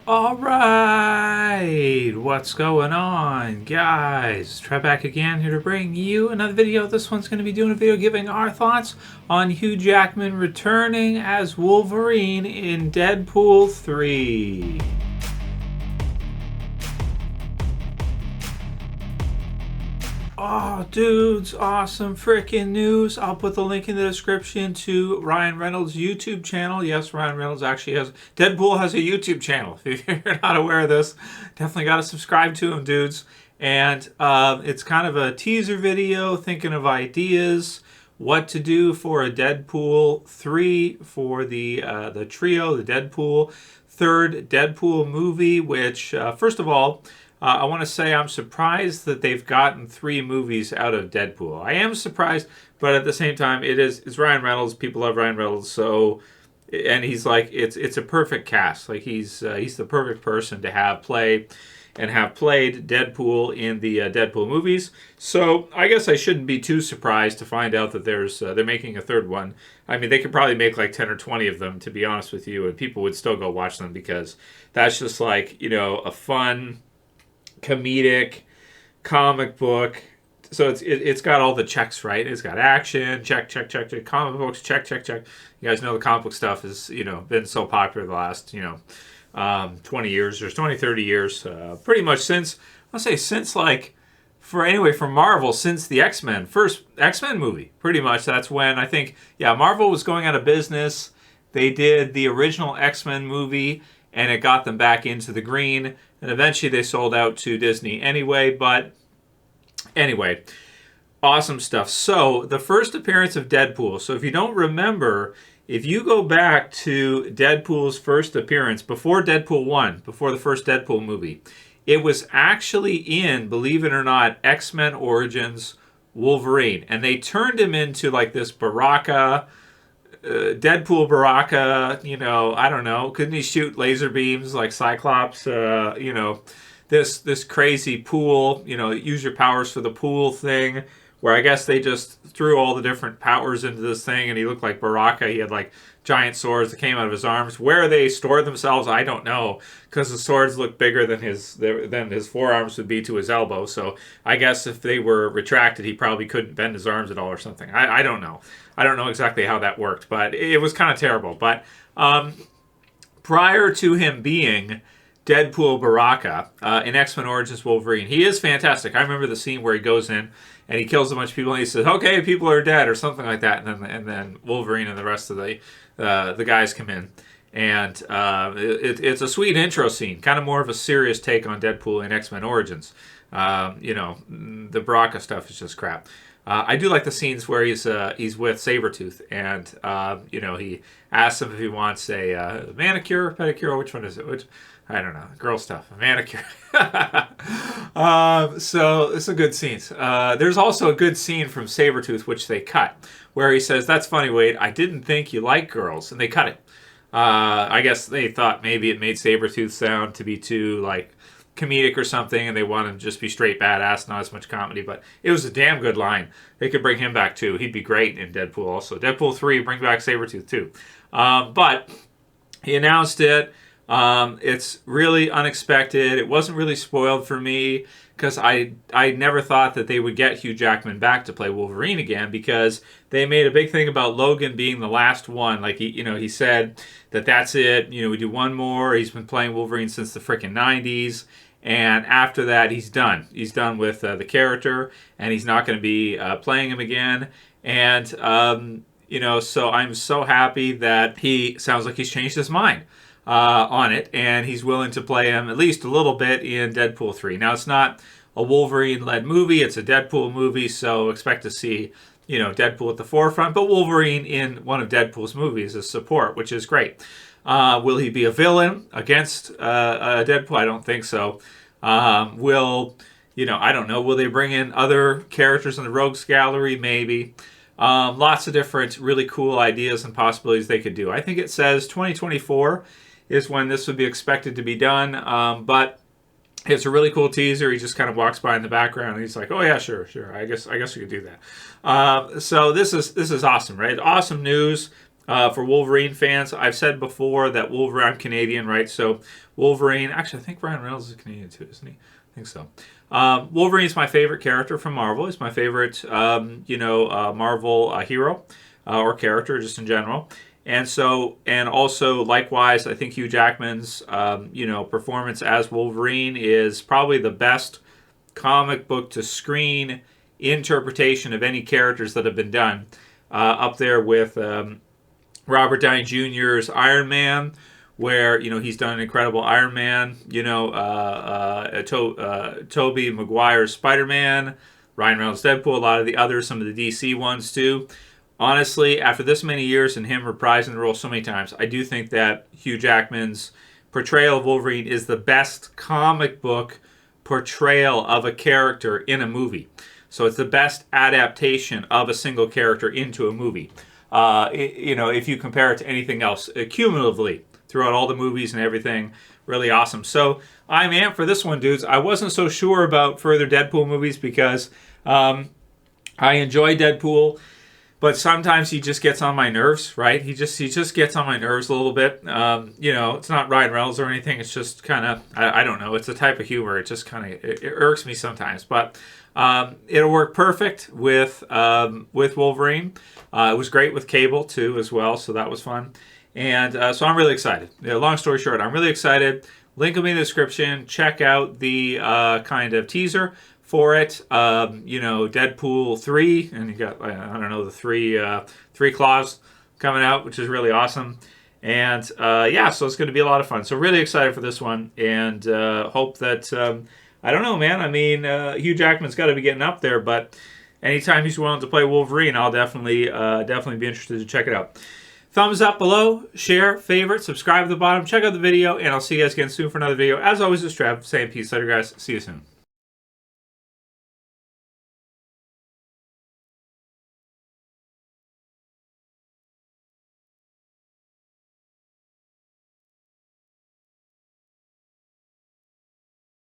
All right, what's going on, guys? Trev back again, here to bring you another video. This one's going to be doing a video giving our thoughts on Hugh Jackman returning as Wolverine in Deadpool 3. Oh, dudes, awesome freaking news. I'll put the link in the description to Ryan Reynolds' YouTube channel. Yes, Ryan Reynolds actually has... Deadpool has a YouTube channel. If you're not aware of this, definitely got to subscribe to him, dudes. And it's kind of a teaser video, thinking of ideas, what to do for a Deadpool 3 for the trio, the Deadpool, third Deadpool movie, which, first of all... I want to say I'm surprised that they've gotten 3 movies out of Deadpool. I am surprised, but at the same time, it's Ryan Reynolds. People love Ryan Reynolds, so and he's like it's a perfect cast. Like he's the perfect person to have play and have played Deadpool in the Deadpool movies. So I guess I shouldn't be too surprised to find out that they're making a third one. I mean, they could probably make like 10 or 20 of them, to be honest with you, and people would still go watch them because that's just like, you know, a fun comedic comic book. So it's got all the checks, right? It's got action, check, comic books, check. You guys know the comic book stuff has, you know, been so popular the last, 20 years or 20, 30 years, pretty much since, I'll say since like, for Marvel, since the first X-Men movie, pretty much. That's when I think, yeah, Marvel was going out of business. They did the original X-Men movie and it got them back into the green. And eventually they sold out to Disney anyway. But anyway, awesome stuff. So the first appearance of Deadpool. So if you don't remember, if you go back to Deadpool's first appearance, before Deadpool 1, before the first Deadpool movie, it was actually in, believe it or not, X-Men Origins Wolverine. And they turned him into like this Baraka... Deadpool Baraka, I don't know. Couldn't he shoot laser beams like Cyclops? This crazy pool, use your powers for the pool thing, where I guess they just threw all the different powers into this thing, and he looked like Baraka. He had like giant swords that came out of his arms. Where they stored themselves, I don't know, because the swords look bigger than his forearms would be to his elbow. So I guess if they were retracted, he probably couldn't bend his arms at all or something. I don't know. I don't know exactly how that worked, but it was kind of terrible. But prior to him being Deadpool Baraka in X-Men Origins Wolverine, he is fantastic. I remember the scene where he goes in and he kills a bunch of people and he says, "Okay, people are dead," or something like that, and then Wolverine and the rest of the guys come in. And it's a sweet intro scene, kind of more of a serious take on Deadpool in X-Men Origins. The Baraka stuff is just crap. I do like the scenes where he's with Sabertooth, and he asks him if he wants a manicure, pedicure. Which one is it? I don't know. Girl stuff, a manicure. So it's a good scene. There's also a good scene from Sabertooth which they cut, where he says, "That's funny, Wade. I didn't think you liked girls," and they cut it. I guess they thought maybe it made Sabertooth sound to be too like comedic or something, and they wanted to just be straight badass, not as much comedy, but it was a damn good line. They could bring him back too. He'd be great in Deadpool also. Deadpool 3, bring back Sabertooth too. But he announced it. It's really unexpected. It wasn't really spoiled for me because I never thought that they would get Hugh Jackman back to play Wolverine again, because they made a big thing about Logan being the last one. Like he said that that's it. We do one more. He's been playing Wolverine since the freaking 90s. And after that, he's done. He's done with the character, and he's not going to be playing him again. And, so I'm so happy that he sounds like he's changed his mind on it, and he's willing to play him at least a little bit in Deadpool 3. Now, it's not a Wolverine-led movie. It's a Deadpool movie, so expect to see, Deadpool at the forefront, but Wolverine in one of Deadpool's movies as support, which is great. Will he be a villain against Deadpool? I don't think so. I don't know. Will they bring in other characters in the Rogues Gallery? Maybe. Lots of different really cool ideas and possibilities they could do. I think it says 2024 is when this would be expected to be done. But it's a really cool teaser. He just kind of walks by in the background and he's like, "Oh yeah, sure. I guess we could do that." So this is awesome, right? Awesome news. For Wolverine fans, I've said before that Wolverine, I'm Canadian, right? So Wolverine, actually, I think Ryan Reynolds is Canadian too, isn't he? I think so. Wolverine is my favorite character from Marvel. He's my favorite, Marvel hero or character, just in general. And so, and also likewise, I think Hugh Jackman's, performance as Wolverine is probably the best comic book to screen interpretation of any characters that have been done. Up there with Robert Downey Jr.'s Iron Man, where he's done an incredible Iron Man. Tobey Maguire's Spider-Man, Ryan Reynolds' Deadpool, a lot of the others, some of the DC ones too. Honestly, after this many years and him reprising the role so many times, I do think that Hugh Jackman's portrayal of Wolverine is the best comic book portrayal of a character in a movie. So it's the best adaptation of a single character into a movie. If you compare it to anything else, cumulatively throughout all the movies and everything, really awesome. So I'm amped for this one, dudes. I wasn't so sure about further Deadpool movies because I enjoy Deadpool, but sometimes he just gets on my nerves, right? He just gets on my nerves a little bit. It's not Ryan Reynolds or anything. It's just kind of, I don't know. It's a type of humor. It just kind of it irks me sometimes, but it'll work perfect with Wolverine. It was great with Cable too as well, so that was fun. And so I'm really excited. Long story short, I'm really excited. Link will be in the description. Check out the kind of teaser for it. Deadpool 3, and you got the three claws coming out, which is really awesome. And so it's going to be a lot of fun. So really excited for this one, and hope that I don't know, man. I mean, Hugh Jackman's got to be getting up there, but anytime he's willing to play Wolverine, I'll definitely be interested to check it out. Thumbs up below, share, favorite, subscribe at the bottom, check out the video, and I'll see you guys again soon for another video. As always, it's Trev saying peace later, guys. See you soon.